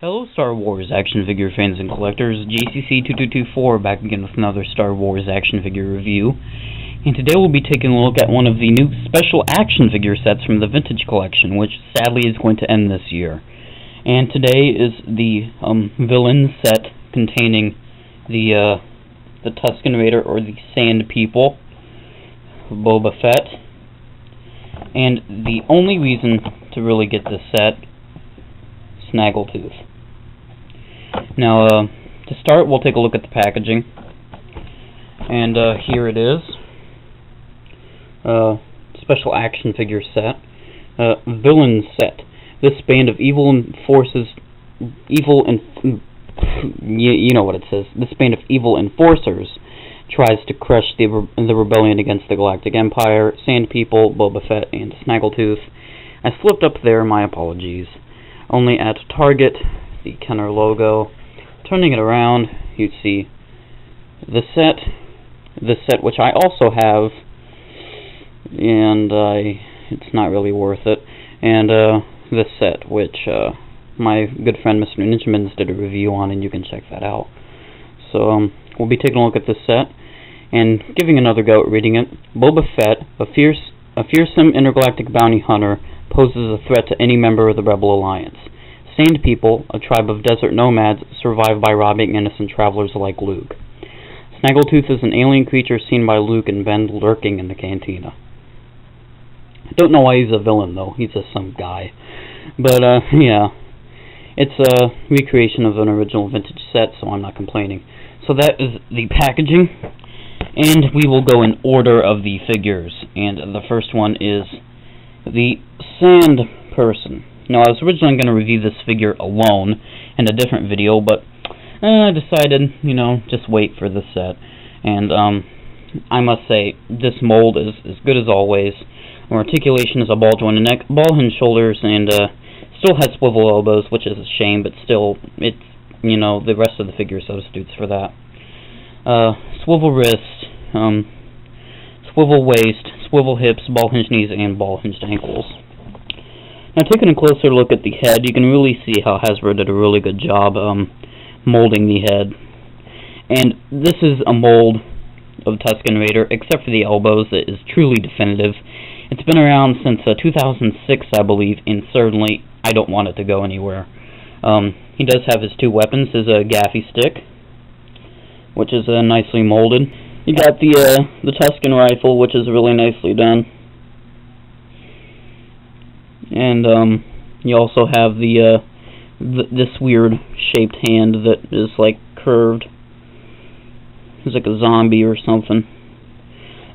Hello Star Wars action figure fans and collectors, JCC2224 back again with another Star Wars action figure review. And today we'll be taking a look at one of the new special action figure sets from the Vintage Collection, which sadly is going to end this year. And today is the villain set containing the Tusken Raider, or the Sand People, Boba Fett. And the only reason to really get this set, Snaggletooth. Now, to start, we'll take a look at the packaging. And here it is. Special action figure set. Villain set. This band of evil enforcers... you know what it says. This band of evil enforcers tries to crush the rebellion against the Galactic Empire, Sand People, Boba Fett, and Snaggletooth. I slipped up there, my apologies. Only at Target, the Kenner logo. Turning it around, you see the set which I also have, and it's not really worth it, and this set which my good friend Mr. Ninjamins did a review on, and you can check that out. So we'll be taking a look at this set and giving another go at reading it. Boba Fett, a fearsome intergalactic bounty hunter, poses a threat to any member of the Rebel Alliance. Sand People, a tribe of desert nomads, survive by robbing innocent travelers like Luke. Snaggletooth is an alien creature seen by Luke and Ben lurking in the cantina. I don't know why he's a villain, though. He's just some guy. But, yeah. It's a recreation of an original vintage set, so I'm not complaining. So that is the packaging. And we will go in order of the figures. And the first one is the Sand Person. Now, I was originally going to review this figure alone in a different video, but I decided, just wait for this set. And I must say, this mold is as good as always. Articulation is a ball jointed neck, ball hinge shoulders, and still has swivel elbows, which is a shame, but still, it's, the rest of the figure substitutes for that. Swivel wrist, swivel waist, swivel hips, ball hinged knees, and ball hinged ankles. Now, taking a closer look at the head, you can really see how Hasbro did a really good job molding the head. And this is a mold of Tusken Raider, except for the elbows, that is truly definitive. It's been around since 2006, I believe, and certainly I don't want it to go anywhere. He does have his two weapons, his gaffy stick, which is nicely molded. You got the Tusken rifle, which is really nicely done. And you also have this weird shaped hand that is like curved. It's like a zombie or something.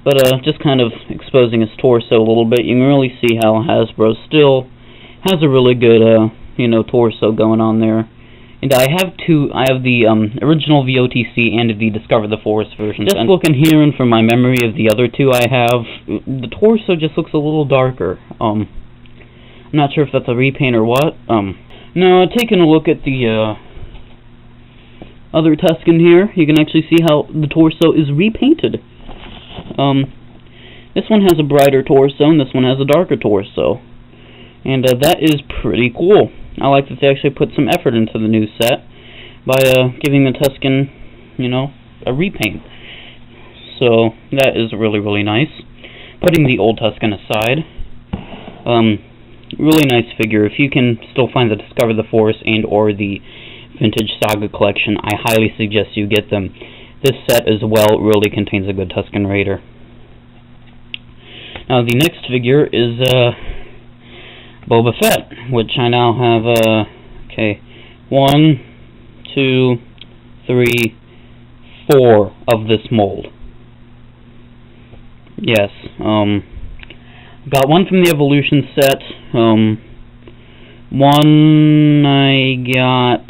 But just kind of exposing his torso a little bit, you can really see how Hasbro still has a really good torso going on there. And I have the original VOTC and the Discover the Force version. Just looking here and from my memory of the other two I have, the torso just looks a little darker. I'm not sure if that's a repaint or what. Now, taking a look at the other Tusken here, you can actually see how the torso is repainted. This one has a brighter torso, and this one has a darker torso. And that is pretty cool. I like that they actually put some effort into the new set by giving the Tusken, a repaint. So that is really, really nice. Putting the old Tusken aside, really nice figure. If you can still find the Discover the Force and or the Vintage Saga collection, I highly suggest you get them. This set as well really contains a good Tusken Raider. Now the next figure is Boba Fett, which I now have, 1, 2, 3, 4 of this mold. Yes, got one from the Evolution set, one I got,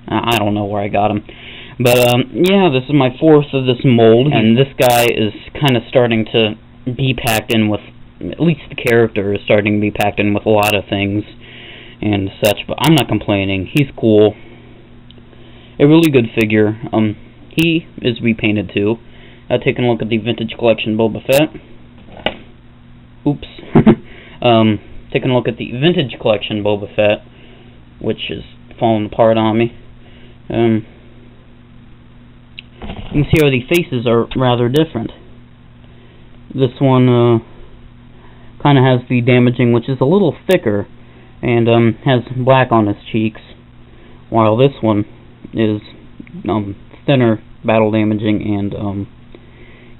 I don't know where I got him, but yeah, this is my fourth of this mold, and this guy is kind of starting to be packed in with, at least the character is starting to be packed in with a lot of things and such, but I'm not complaining. He's cool. A really good figure. He is repainted too. Taking a look at the Vintage Collection Boba Fett. Oops. Taking a look at the Vintage Collection Boba Fett, which is falling apart on me. You can see how the faces are rather different. This one kind of has the damaging, which is a little thicker, and has black on his cheeks, while this one is thinner, battle damaging, and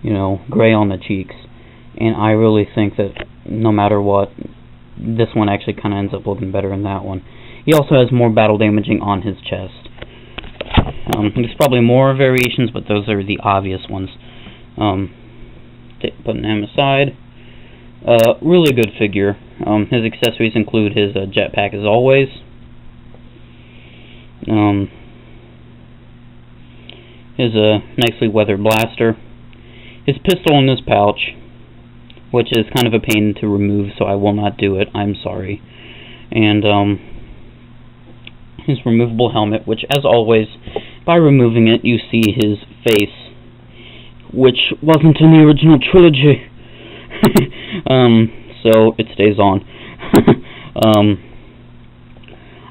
you know, gray on the cheeks. And I really think that no matter what, this one actually kind of ends up looking better than that one. He also has more battle damaging on his chest. There's probably more variations, but those are the obvious ones. Putting him aside. Really good figure. His accessories include his jetpack as always. His nicely weathered blaster. His pistol in his pouch, which is kind of a pain to remove, so I will not do it. I'm sorry. And his removable helmet, which, as always, by removing it, you see his face, which wasn't in the original trilogy. So it stays on.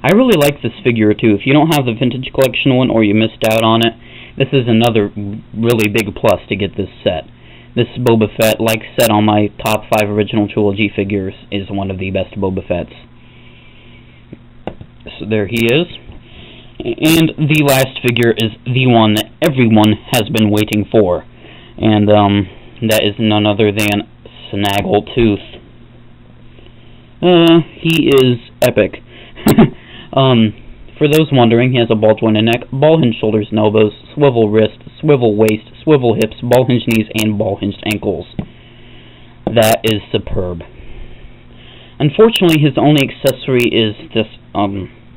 I really like this figure too. If you don't have the vintage collection one, or you missed out on it, this is another really big plus to get this set. This Boba Fett, like said on my top 5 original trilogy figures, is one of the best Boba Fetts. So there he is. And the last figure is the one that everyone has been waiting for. And that is none other than Snaggletooth. He is epic. For those wondering, he has a ball-jointed neck, ball-hinged shoulders and elbows, swivel wrist, swivel waist, swivel hips, ball-hinged knees, and ball-hinged ankles. That is superb. Unfortunately, his only accessory is this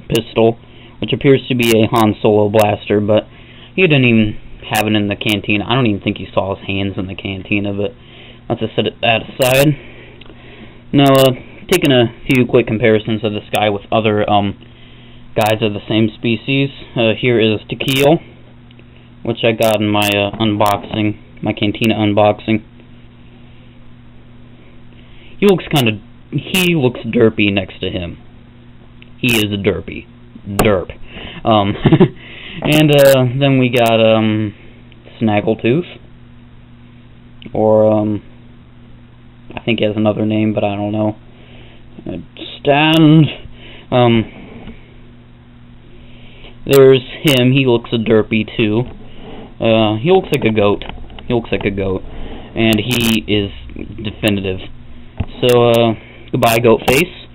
pistol, which appears to be a Han Solo blaster, but he didn't even have it in the cantina. I don't even think you saw his hands in the cantina, but let's just set that aside. Now, taking a few quick comparisons of this guy with other guys of the same species. Here is Tequil, which I got in my unboxing, my cantina unboxing. He looks derpy next to him. He is a derpy. Derp. And then we got Snaggletooth, or I think he has another name, but I don't know. There's him. He looks a derpy too. He looks like a goat. And he is definitive. So goodbye, goat face.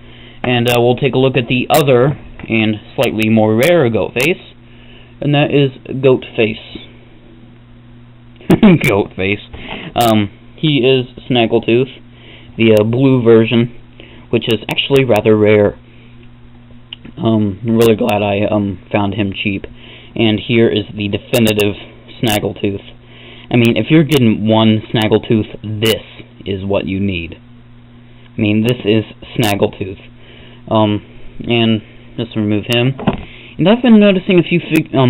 And we'll take a look at the other and slightly more rare goat face, and that is Goat Face. Goat Face. He is Snaggletooth, the blue version, which is actually rather rare. I'm really glad I found him cheap. And here is the definitive Snaggletooth. I mean, if you're getting one Snaggletooth, this is what you need. I mean, this is Snaggletooth. And just remove him. And I've been noticing a few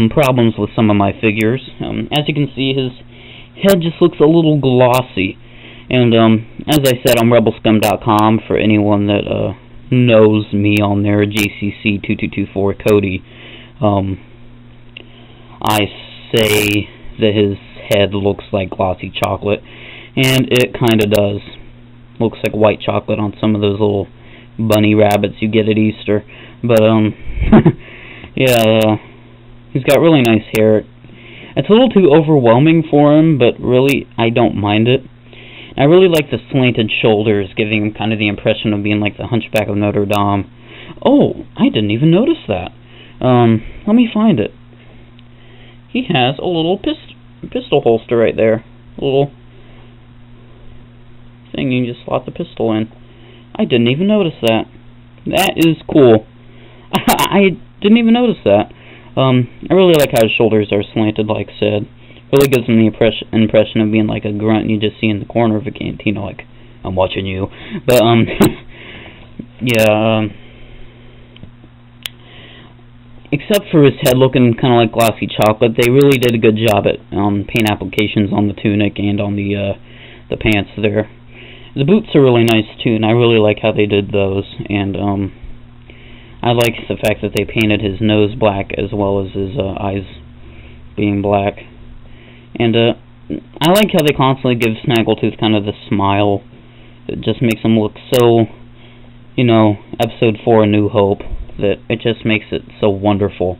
problems with some of my figures. As you can see, his head just looks a little glossy. And as I said on rebelscum.com, for anyone that knows me on there, JCC2224 Cody, I say that his head looks like glossy chocolate, and it kinda does. Looks like white chocolate on some of those little bunny rabbits you get at Easter. But yeah, he's got really nice hair. It's a little too overwhelming for him, but really I don't mind it. I really like the slanted shoulders, giving him kind of the impression of being like the Hunchback of Notre Dame. Oh, I didn't even notice that. Let me find it. He has a little pistol holster right there. A little thing you can just slot the pistol in. I didn't even notice that. That is cool. I didn't even notice that. I really like how his shoulders are slanted, like I said. Really gives him the impression of being like a grunt you just see in the corner of a cantina, like, I'm watching you. But, yeah, except for his head looking kind of like glossy chocolate, they really did a good job at paint applications on the tunic and on the pants there. The boots are really nice too, and I really like how they did those. And I like the fact that they painted his nose black as well as his eyes being black. And I like how they constantly give Snaggletooth kind of the smile. It just makes him look so, you know, Episode 4 A New Hope, that it just makes it so wonderful.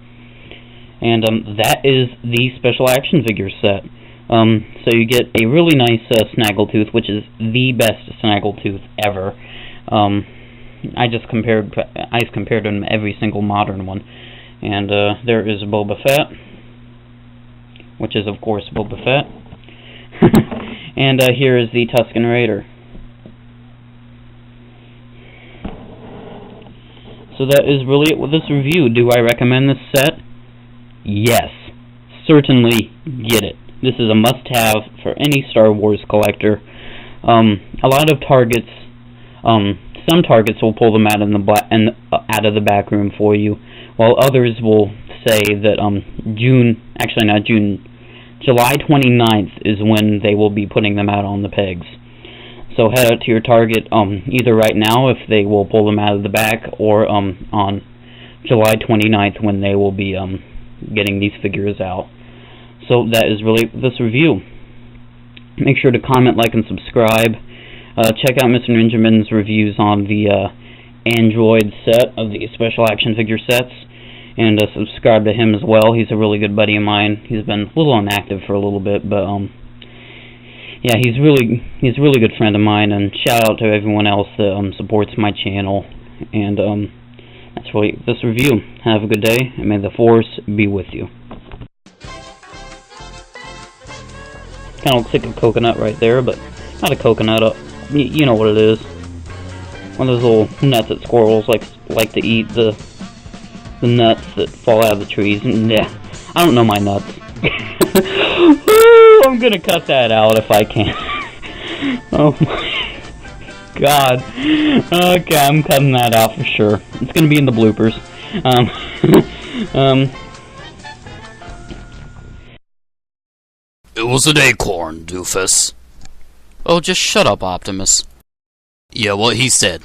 And that is the special action figure set. So you get a really nice Snaggletooth, which is the best Snaggletooth ever. I compared him to every single modern one. And there is Boba Fett, which is of course Boba Fett. And here is the Tusken Raider. So that is really it with this review. Do I recommend this set? Yes. Certainly get it. This is a must-have for any Star Wars collector. A lot of Targets, some Targets will pull them out out of the back room for you, while others will say that July 29th is when they will be putting them out on the pegs. So head out to your Target either right now if they will pull them out of the back, or on July 29th when they will be getting these figures out. So that is really this review. Make sure to comment, like, and subscribe. Check out Mr. Ninjaman's reviews on the Android set of the special action figure sets, and subscribe to him as well. He's a really good buddy of mine. He's been a little inactive for a little bit, but yeah, he's a really good friend of mine. And shout out to everyone else that supports my channel. And that's really this review. Have a good day, and may the Force be with you. Kind of looks like a coconut right there, but not a coconut. You know what it is. One of those little nuts that squirrels like to eat, the nuts that fall out of the trees. Yeah, I don't know my nuts. I'm gonna cut that out if I can. Oh my God. Okay, I'm cutting that out for sure. It's gonna be in the bloopers. It was an acorn, doofus. Oh, just shut up, Optimus. Yeah, what he said.